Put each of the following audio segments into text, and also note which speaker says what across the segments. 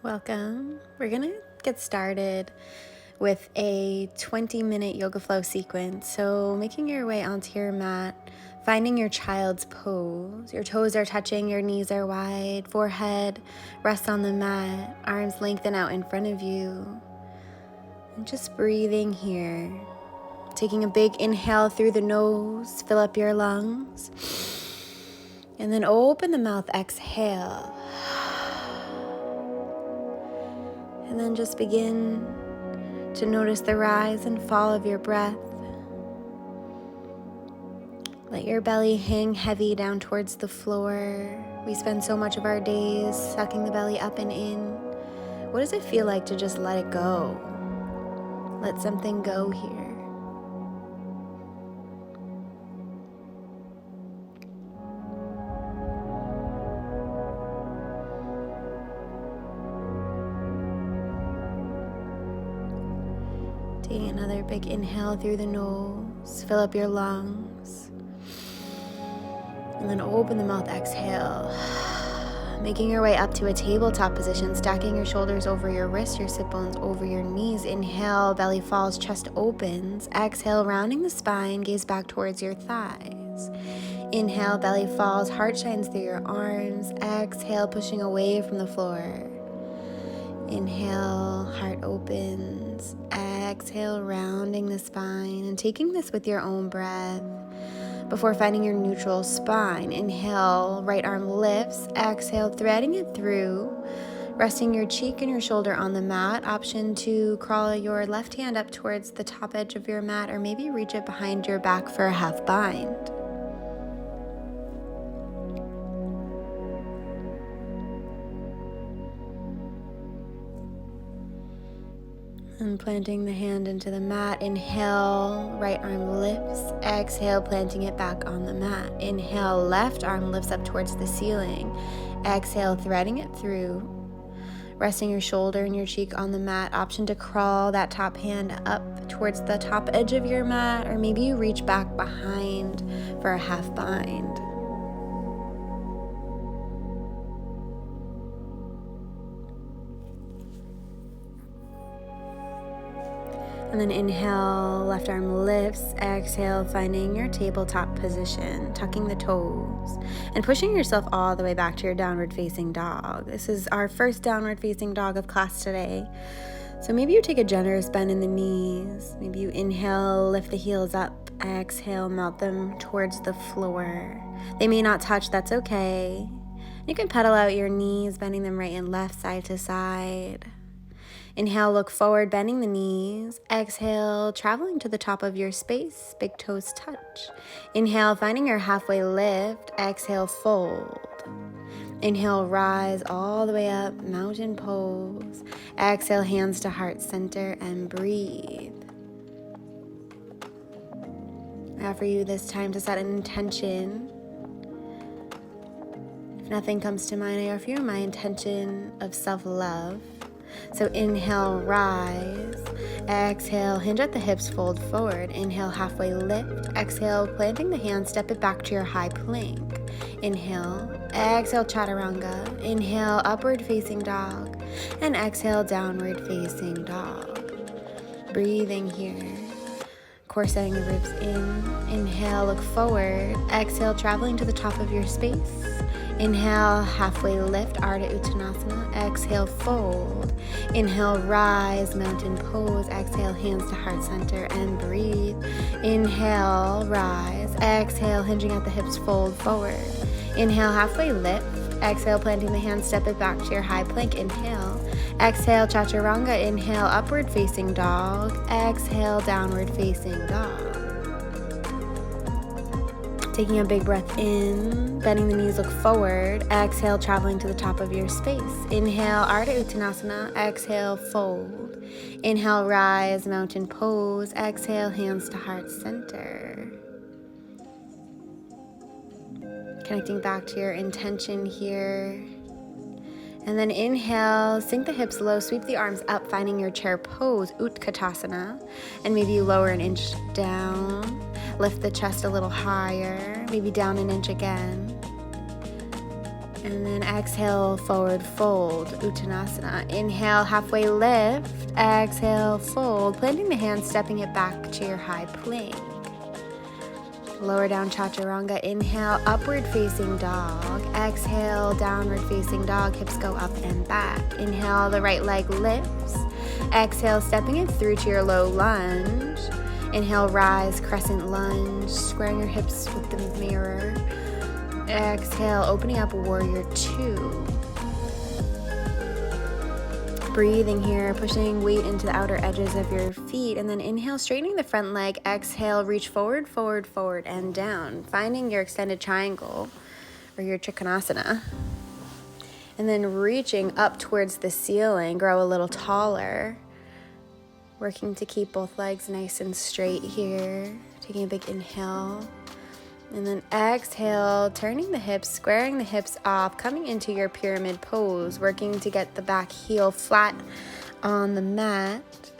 Speaker 1: Welcome. We're going to get started with a 20-minute yoga flow sequence. So making your way onto your mat, finding your child's pose. Your toes are touching, your knees are wide, forehead rests on the mat, arms lengthen out in front of you. And just breathing here. Taking a big inhale through the nose, fill up your lungs. And then open the mouth, exhale. And then just begin to notice the rise and fall of your breath. Let your belly hang heavy down towards the floor. We spend so much of our days sucking the belly up and in. What does it feel like to just let it go? Let something go here. Take another big inhale through the nose, fill up your lungs, and then open the mouth, exhale. Making your way up to a tabletop position, stacking your shoulders over your wrists, your sit bones over your knees. Inhale, belly falls, chest opens. Exhale, rounding the spine, gaze back towards your thighs. Inhale, belly falls, heart shines through your arms. Exhale, pushing away from the floor. Inhale, heart opens. Exhale, rounding the spine and taking this with your own breath before finding your neutral spine. Inhale, right arm lifts. Exhale, threading it through, resting your cheek and your shoulder on the mat. Option to crawl your left hand up towards the top edge of your mat, or maybe reach it behind your back for a half bind. And planting the hand into the mat. Inhale, right arm lifts. Exhale, planting it back on the mat. Inhale, left arm lifts up towards the ceiling. Exhale, threading it through, resting your shoulder and your cheek on the mat. Option to crawl that top hand up towards the top edge of your mat, or maybe you reach back behind for a half bind. And then inhale, left arm lifts. Exhale, finding your tabletop position, tucking the toes, and pushing yourself all the way back to your downward facing dog. This is our first downward facing dog of class today. So maybe you take a generous bend in the knees. Maybe you inhale, lift the heels up. Exhale, melt them towards the floor. They may not touch, that's okay. You can pedal out your knees, bending them right and left, side to side. Inhale, look forward, bending the knees. Exhale, traveling to the top of your space, big toes touch. Inhale, finding your halfway lift. Exhale, fold. Inhale, rise all the way up, mountain pose. Exhale, hands to heart center and breathe. I offer you this time to set an intention. If nothing comes to mind, I offer you my intention of self-love. So inhale, rise. Exhale, hinge at the hips, fold forward. Inhale, halfway lift. Exhale, planting the hand, step it back to your high plank. Inhale, exhale, chaturanga. Inhale, upward facing dog. And exhale, downward facing dog. Breathing here. Core setting the ribs in. Inhale, look forward. Exhale, traveling to the top of your space. Inhale, halfway lift, Ardha Uttanasana. Exhale, fold. Inhale, rise, mountain pose. Exhale, hands to heart center and breathe. Inhale, rise. Exhale, hinging at the hips, fold forward. Inhale, halfway lift. Exhale, planting the hands, step it back to your high plank. Inhale. Exhale, chaturanga. Inhale, upward facing dog. Exhale, downward facing dog. Taking a big breath in, bending the knees, look forward. Exhale, traveling to the top of your space. Inhale, Ardha Uttanasana. Exhale, fold. Inhale, rise, mountain pose. Exhale, hands to heart center. Connecting back to your intention here. And then inhale, sink the hips low, sweep the arms up, finding your chair pose, Utkatasana. And maybe you lower an inch down, lift the chest a little higher, maybe down an inch again. And then exhale, forward fold, Uttanasana. Inhale, halfway lift. Exhale, fold. Planting the hands, stepping it back to your high plank. Lower down chaturanga. Inhale, upward facing dog. Exhale, downward facing dog. Hips go up and back. Inhale, the right leg lifts. Exhale, stepping it through to your low lunge. Inhale, rise, crescent lunge. Squaring your hips with the mirror. Exhale, opening up, warrior two. Breathing here, pushing weight into the outer edges of your feet, and then inhale, straightening the front leg. Exhale, reach forward, forward, forward, and down, finding your extended triangle or your trikonasana. And then reaching up towards the ceiling, grow a little taller. Working to keep both legs nice and straight here. Taking a big inhale. And then exhale, turning the hips, squaring the hips off, coming into your pyramid pose, working to get the back heel flat on the mat.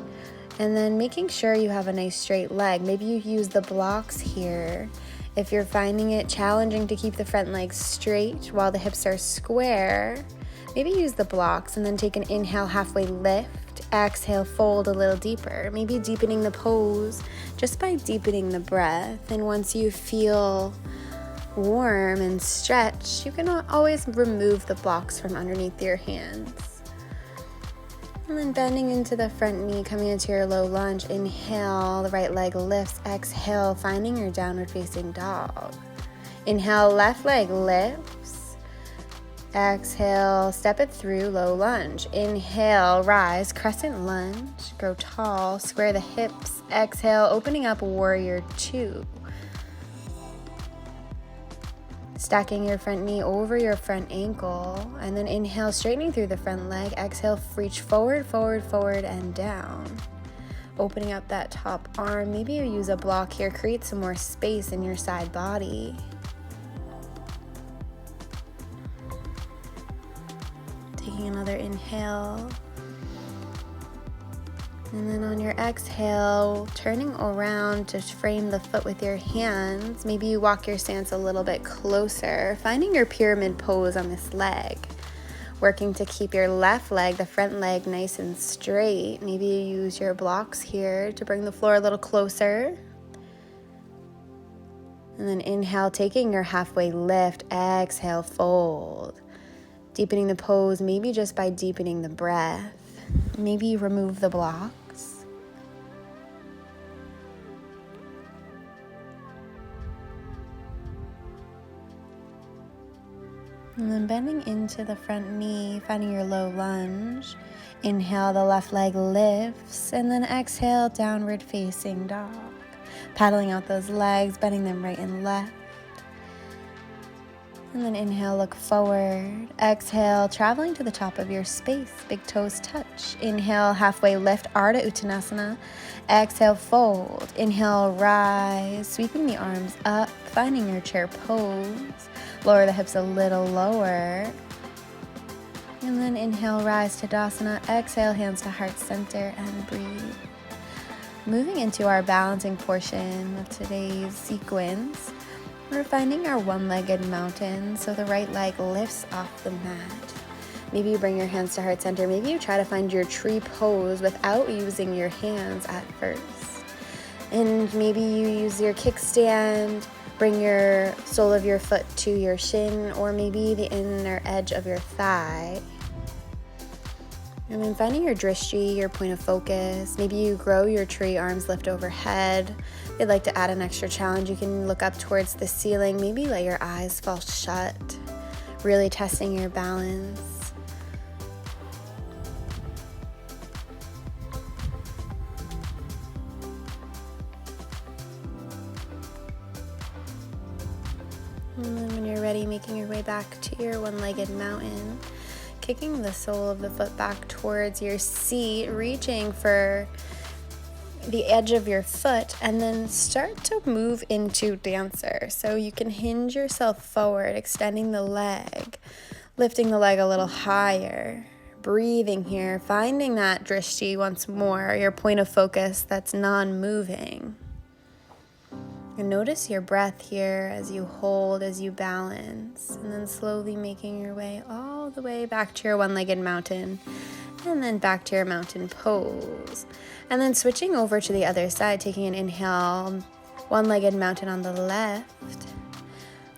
Speaker 1: And then making sure you have a nice straight leg. Maybe you use the blocks here. If you're finding it challenging to keep the front leg straight while the hips are square, maybe use the blocks and then take an inhale, halfway lift. Exhale, fold a little deeper. Maybe deepening the pose just by deepening the breath. And once you feel warm and stretched, you can always remove the blocks from underneath your hands. And then bending into the front knee, coming into your low lunge. Inhale, the right leg lifts. Exhale, finding your downward facing dog. Inhale, left leg lifts. Exhale, step it through, low lunge. Inhale, rise, crescent lunge. Grow tall, square the hips. Exhale, opening up, warrior two. Stacking your front knee over your front ankle. And then inhale, straightening through the front leg. Exhale, reach forward, forward, forward, and down. Opening up that top arm. Maybe you use a block here. Create some more space in your side body. Taking another inhale. And then on your exhale, turning around to frame the foot with your hands. Maybe you walk your stance a little bit closer, finding your pyramid pose on this leg. Working to keep your left leg, the front leg, nice and straight. Maybe you use your blocks here to bring the floor a little closer. And then inhale, taking your halfway lift. Exhale, fold. Deepening the pose, maybe just by deepening the breath. Maybe remove the blocks. And then bending into the front knee, finding your low lunge. Inhale, the left leg lifts, and then exhale, downward facing dog. Paddling out those legs, bending them right and left. And then inhale, look forward. Exhale, traveling to the top of your space. Big toes touch. Inhale, halfway lift, Ardha Uttanasana. Exhale, fold. Inhale, rise. Sweeping the arms up, finding your chair pose. Lower the hips a little lower. And then inhale, rise to Tadasana. Exhale, hands to heart center, and breathe. Moving into our balancing portion of today's sequence. We're finding our one-legged mountain, so the right leg lifts off the mat. Maybe you bring your hands to heart center. Maybe you try to find your tree pose without using your hands at first. And maybe you use your kickstand, bring your sole of your foot to your shin, or maybe the inner edge of your thigh. And then finding your drishti, your point of focus. Maybe you grow your tree, arms lift overhead. If you'd like to add an extra challenge, you can look up towards the ceiling. Maybe let your eyes fall shut, really testing your balance. And then when you're ready, making your way back to your one-legged mountain. Kicking the sole of the foot back towards your seat, reaching for the edge of your foot, and then start to move into dancer. So you can hinge yourself forward, extending the leg, lifting the leg a little higher, breathing here, finding that drishti once more, your point of focus that's non-moving. And notice your breath here as you hold, as you balance, and then slowly making your way all the way back to your one-legged mountain, and then back to your mountain pose. And then switching over to the other side, taking an inhale, one-legged mountain on the left,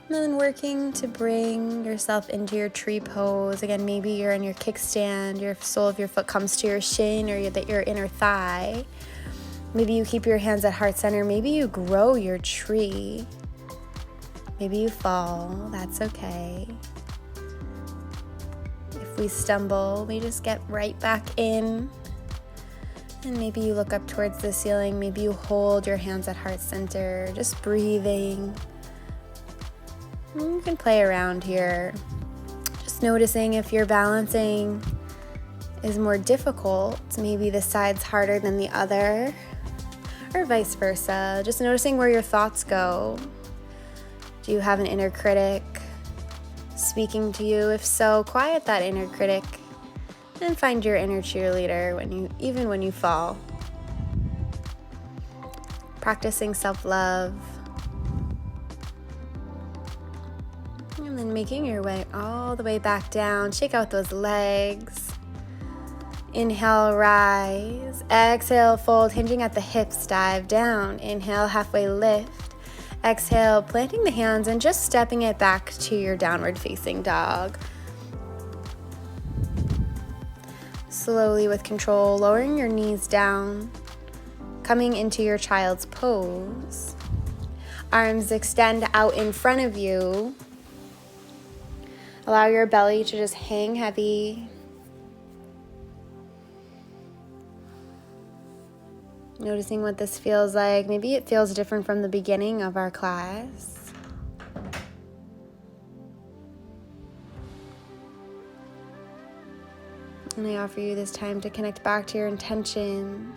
Speaker 1: and then working to bring yourself into your tree pose. Again, maybe you're in your kickstand, your sole of your foot comes to your shin or your inner thigh. Maybe you keep your hands at heart center. Maybe you grow your tree. Maybe you fall. That's okay. If we stumble, we just get right back in. And maybe you look up towards the ceiling. Maybe you hold your hands at heart center, just breathing. And you can play around here. Just noticing if your balancing is more difficult. Maybe the side's harder than the other. Or vice versa. Just noticing where your thoughts go. Do you have an inner critic speaking to you? If so, quiet that inner critic and find your inner cheerleader even when you fall. Practicing self-love. And then making your way all the way back down. Shake out those legs. Inhale, rise. Exhale, fold, hinging at the hips, dive down. Inhale, halfway lift. Exhale, planting the hands and just stepping it back to your downward facing dog. Slowly with control, lowering your knees down, coming into your child's pose. Arms extend out in front of you. Allow your belly to just hang heavy. Noticing what this feels like. Maybe it feels different from the beginning of our class. And I offer you this time to connect back to your intention.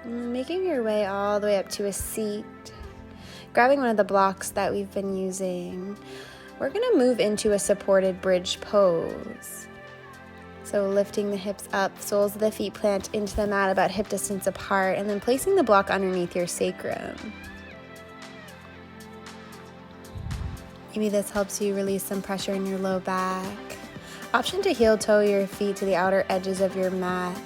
Speaker 1: And making your way all the way up to a seat. Grabbing one of the blocks that we've been using. We're going to move into a supported bridge pose. So lifting the hips up, soles of the feet plant into the mat about hip distance apart, and then placing the block underneath your sacrum. Maybe this helps you release some pressure in your low back. Option to heel toe your feet to the outer edges of your mat.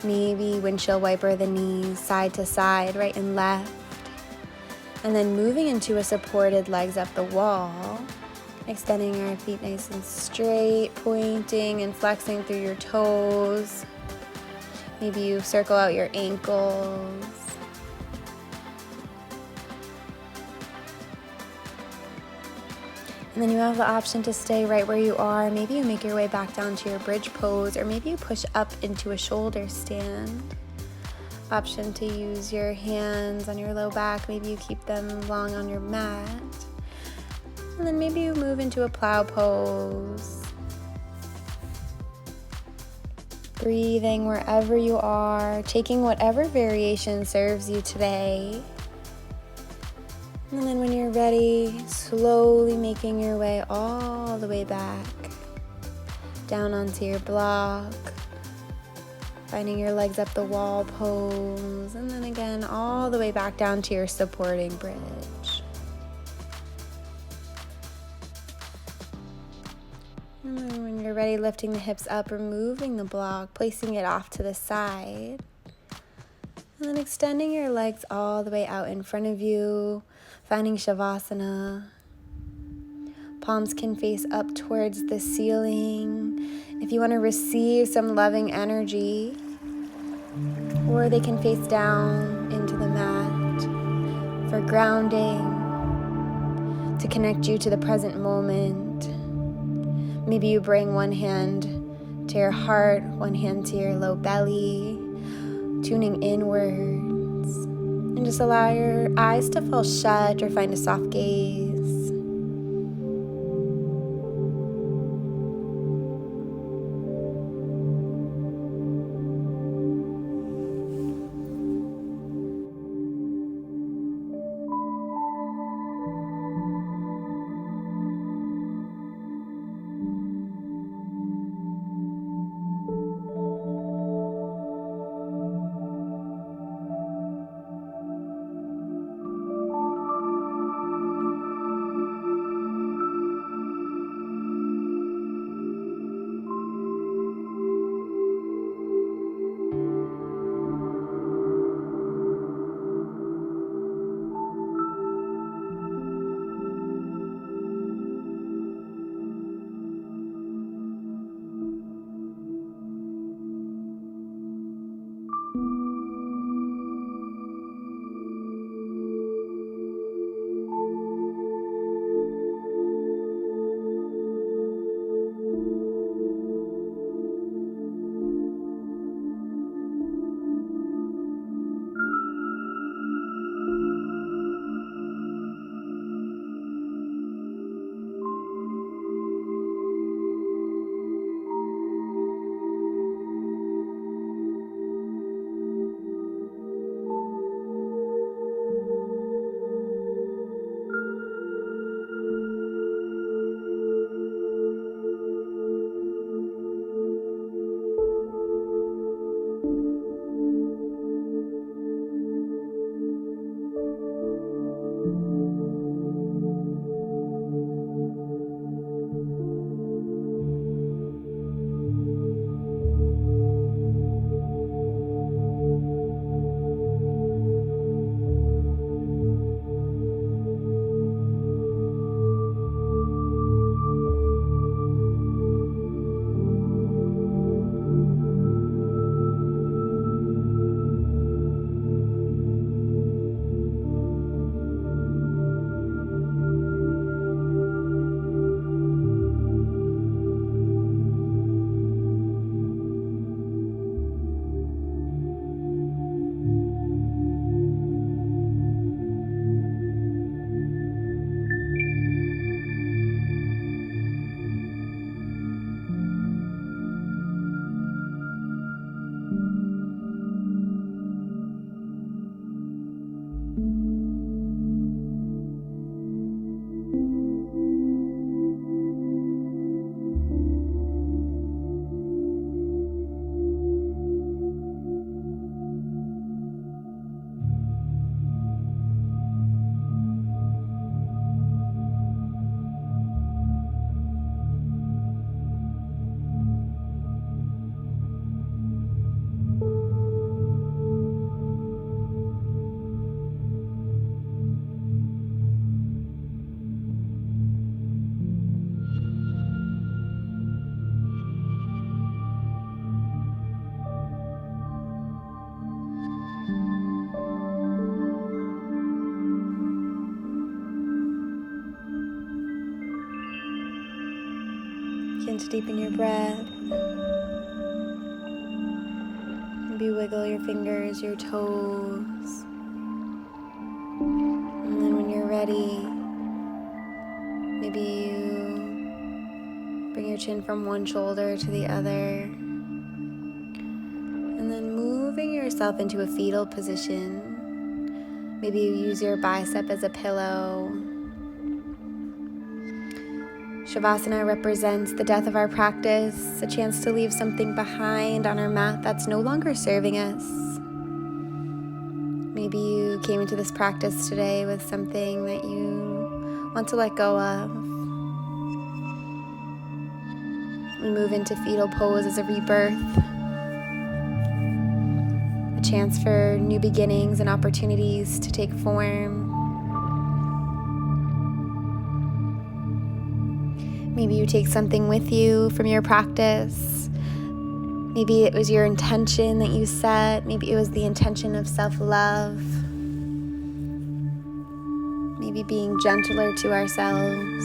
Speaker 1: Maybe windshield wiper the knees side to side, right and left. And then moving into a supported legs up the wall. Extending our feet nice and straight, pointing and flexing through your toes. Maybe you circle out your ankles. And then you have the option to stay right where you are. Maybe you make your way back down to your bridge pose, or maybe you push up into a shoulder stand. Option to use your hands on your low back. Maybe you keep them long on your mat. And then maybe you move into a plow pose. Breathing wherever you are, taking whatever variation serves you today. And then when you're ready, slowly making your way all the way back, down onto your block, finding your legs up the wall pose, and then again all the way back down to your supporting bridge. And then when you're ready, lifting the hips up, removing the block, placing it off to the side. And then extending your legs all the way out in front of you, finding Shavasana. Palms can face up towards the ceiling. If you want to receive some loving energy, or they can face down into the mat for grounding, to connect you to the present moment. Maybe you bring one hand to your heart, one hand to your low belly, tuning inwards, and just allow your eyes to fall shut or find a soft gaze. Begin to deepen your breath. Maybe wiggle your fingers, your toes. And then when you're ready, maybe you bring your chin from one shoulder to the other. And then moving yourself into a fetal position. Maybe you use your bicep as a pillow. Shavasana represents the death of our practice, a chance to leave something behind on our mat that's no longer serving us. Maybe you came into this practice today with something that you want to let go of. We move into fetal pose as a rebirth, a chance for new beginnings and opportunities to take form. Maybe you take something with you from your practice. Maybe it was your intention that you set. Maybe it was the intention of self-love. Maybe being gentler to ourselves.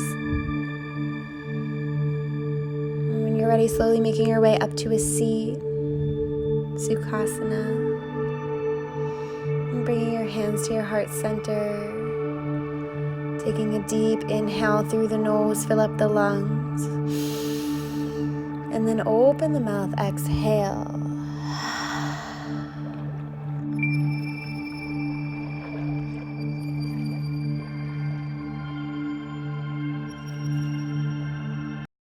Speaker 1: And when you're ready, slowly making your way up to a seat, Sukhasana. And bringing your hands to your heart center. Taking a deep inhale through the nose, fill up the lungs. And then open the mouth, exhale.